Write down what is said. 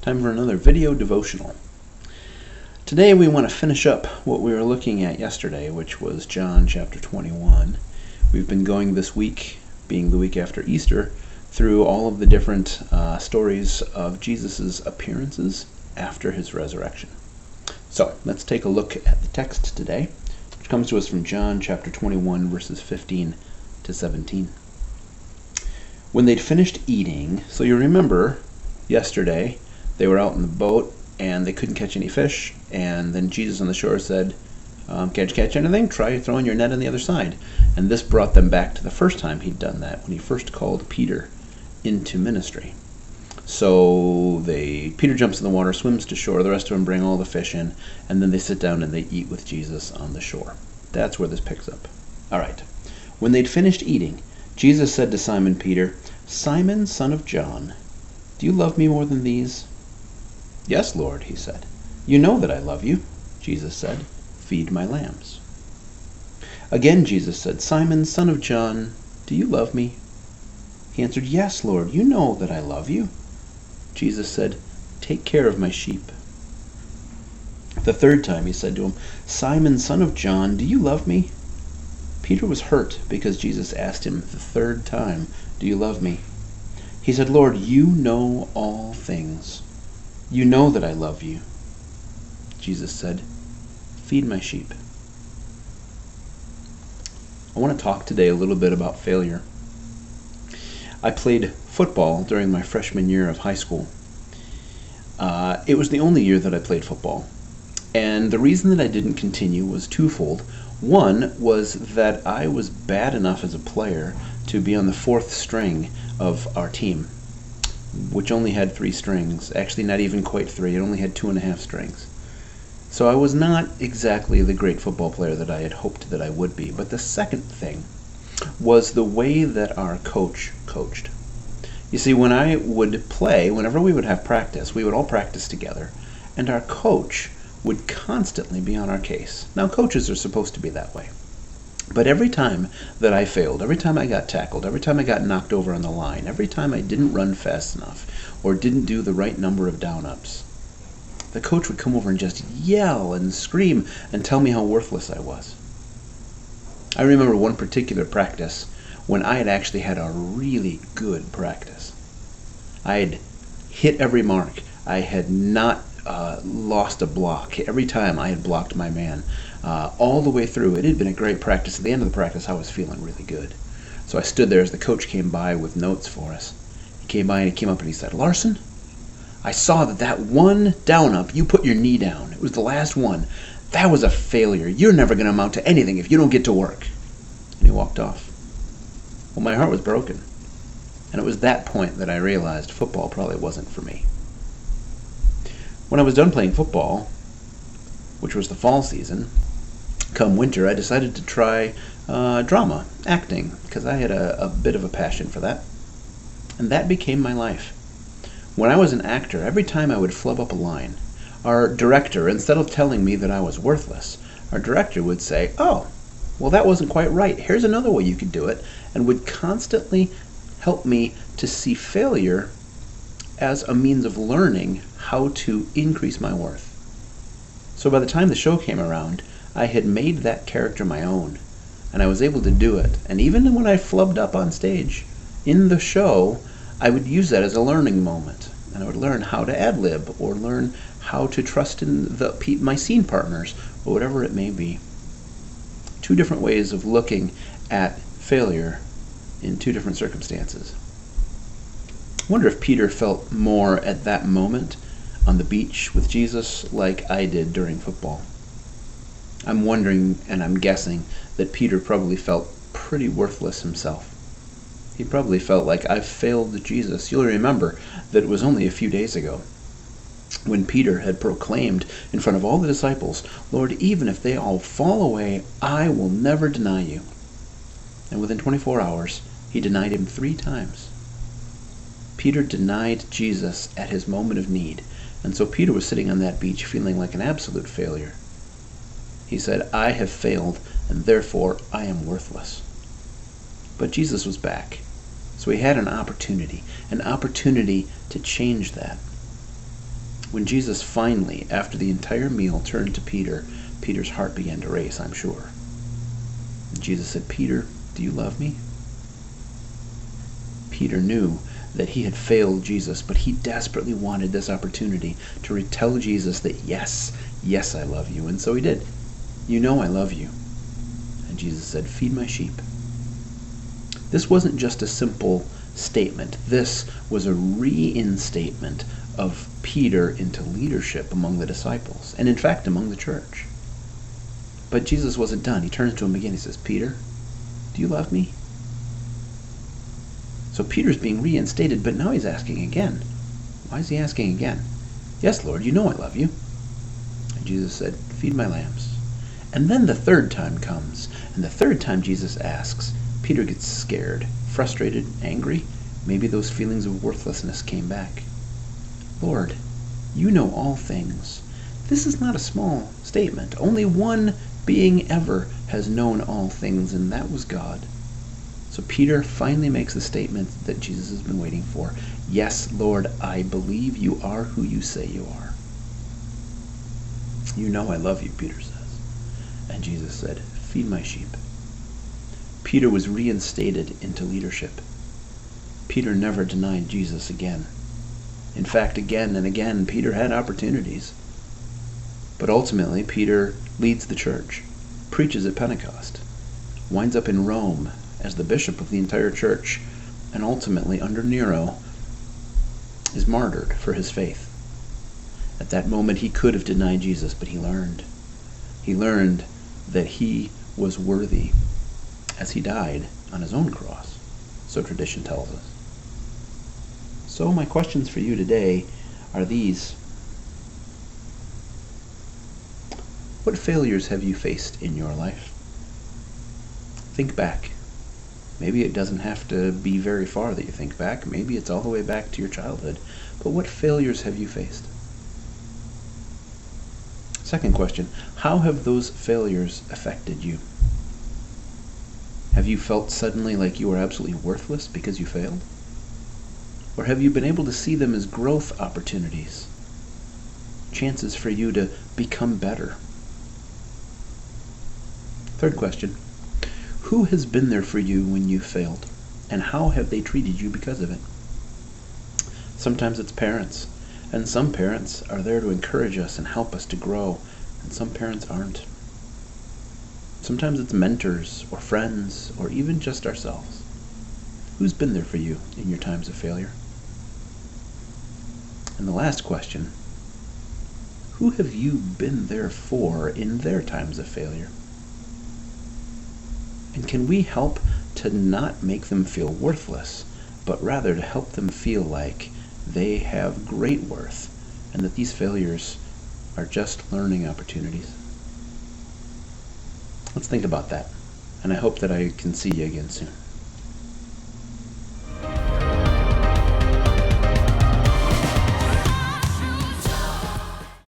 Time for another video devotional. Today we want to finish up what we were looking at yesterday, which was John chapter 21. We've been going this week, being the week after Easter, through all of the different stories of Jesus' appearances after his resurrection. So let's take a look at the text today, which comes to us from John chapter 21, verses 15 to 17. When they'd finished eating, so you remember yesterday, they were out in the boat and they couldn't catch any fish, and then Jesus on the shore said, can't you catch anything? Try throwing your net on the other side. And this brought them back to the first time he'd done that, when he first called Peter into ministry. So Peter jumps in the water, swims to shore, the rest of them bring all the fish in, and then they sit down and they eat with Jesus on the shore. That's where this picks up. All right. When they'd finished eating, Jesus said to Simon Peter, "Simon, son of John, do you love me more than these?" "Yes, Lord," he said. "You know that I love you." Jesus said, "Feed my lambs." Again Jesus said, "Simon, son of John, do you love me?" He answered, "Yes, Lord, you know that I love you." Jesus said, "Take care of my sheep." The third time he said to him, "Simon, son of John, do you love me?" Peter was hurt because Jesus asked him the third time, "Do you love me?" He said, "Lord, you know all things. You know that I love you." Jesus said, "Feed my sheep." I want to talk today a little bit about failure. I played football during my freshman year of high school. It was the only year that I played football. And the reason that I didn't continue was twofold. One was that I was bad enough as a player to be on the fourth string of our team, which only had 3 strings. Actually, not even quite 3. It only had 2.5 strings. So I was not exactly the great football player that I had hoped that I would be. But the second thing was the way that our coach coached. You see, when I would play, whenever we would have practice, we would all practice together, and our coach would constantly be on our case. Now, coaches are supposed to be that way. But every time that I failed, every time I got tackled, every time I got knocked over on the line, every time I didn't run fast enough or didn't do the right number of down-ups, the coach would come over and just yell and scream and tell me how worthless I was. I remember one particular practice when I had actually had a really good practice. I had hit every mark. I had not lost a block. Every time I had blocked my man. All the way through, it had been a great practice. At the end of the practice, I was feeling really good. So I stood there as the coach came by with notes for us. He came by and he came up and he said, "Larson, I saw that one down up, you put your knee down. It was the last one. That was a failure. You're never going to amount to anything if you don't get to work." And he walked off. Well, my heart was broken. And it was that point that I realized football probably wasn't for me. When I was done playing football, which was the fall season, come winter, I decided to try drama, acting, because I had a bit of a passion for that. And that became my life. When I was an actor, every time I would flub up a line, our director, instead of telling me that I was worthless, our director would say, "Oh, well, that wasn't quite right. Here's another way you could do it," and would constantly help me to see failure as a means of learning how to increase my worth. So by the time the show came around, I had made that character my own, and I was able to do it. And even when I flubbed up on stage in the show, I would use that as a learning moment, and I would learn how to ad-lib or learn how to trust in my scene partners or whatever it may be. 2 different ways of looking at failure in 2 different circumstances. I wonder if Peter felt more at that moment on the beach with Jesus like I did during football. I'm wondering, and I'm guessing, that Peter probably felt pretty worthless himself. He probably felt like, "I've failed Jesus." You'll remember that it was only a few days ago when Peter had proclaimed in front of all the disciples, "Lord, even if they all fall away, I will never deny you." And within 24 hours, he denied him 3 times. Peter denied Jesus at his moment of need, and so Peter was sitting on that beach feeling like an absolute failure. He said, "I have failed, and therefore I am worthless." But Jesus was back. So he had an opportunity to change that. When Jesus finally, after the entire meal, turned to Peter, Peter's heart began to race, I'm sure. And Jesus said, Peter, do you love me? Peter knew that he had failed Jesus, but he desperately wanted this opportunity to tell Jesus that yes, I love you. And so he did. You know I love you. And Jesus said, feed my sheep. This wasn't just a simple statement. This was a reinstatement of Peter into leadership among the disciples, and in fact among the church. But Jesus wasn't done. He turns to him again. He says, Peter, do you love me? So Peter's being reinstated, but now he's asking again. Why is he asking again? Yes, Lord, you know I love you. And Jesus said, feed my lambs. And then the third time comes, and the third time Jesus asks, Peter gets scared, frustrated, angry. Maybe those feelings of worthlessness came back. Lord, you know all things. This is not a small statement. Only one being ever has known all things, and that was God. So Peter finally makes the statement that Jesus has been waiting for. Yes, Lord, I believe you are who you say you are. You know I love you, Peter says. And Jesus said, feed my sheep. Peter was reinstated into leadership. Peter never denied Jesus again. In fact, again and again, Peter had opportunities. But ultimately, Peter leads the church, preaches at Pentecost, winds up in Rome as the bishop of the entire church, and ultimately, under Nero, is martyred for his faith. At that moment, he could have denied Jesus, but he learned. He learned that he was worthy as he died on his own cross, so tradition tells us. So my questions for you today are these. What failures have you faced in your life? Think back. Maybe it doesn't have to be very far that you think back. Maybe it's all the way back to your childhood. But what failures have you faced? Second question, how have those failures affected you? Have you felt suddenly like you were absolutely worthless because you failed? Or have you been able to see them as growth opportunities? Chances for you to become better? Third question, who has been there for you when you failed? And how have they treated you because of it? Sometimes it's parents, and some parents are there to encourage us and help us to grow, and some parents aren't. Sometimes it's mentors or friends or even just ourselves. Who's been there for you in your times of failure? And the last question, who have you been there for in their times of failure? And can we help to not make them feel worthless, but rather to help them feel like they have great worth and that these failures are just learning opportunities? Let's think about that. And I hope that I can see you again soon.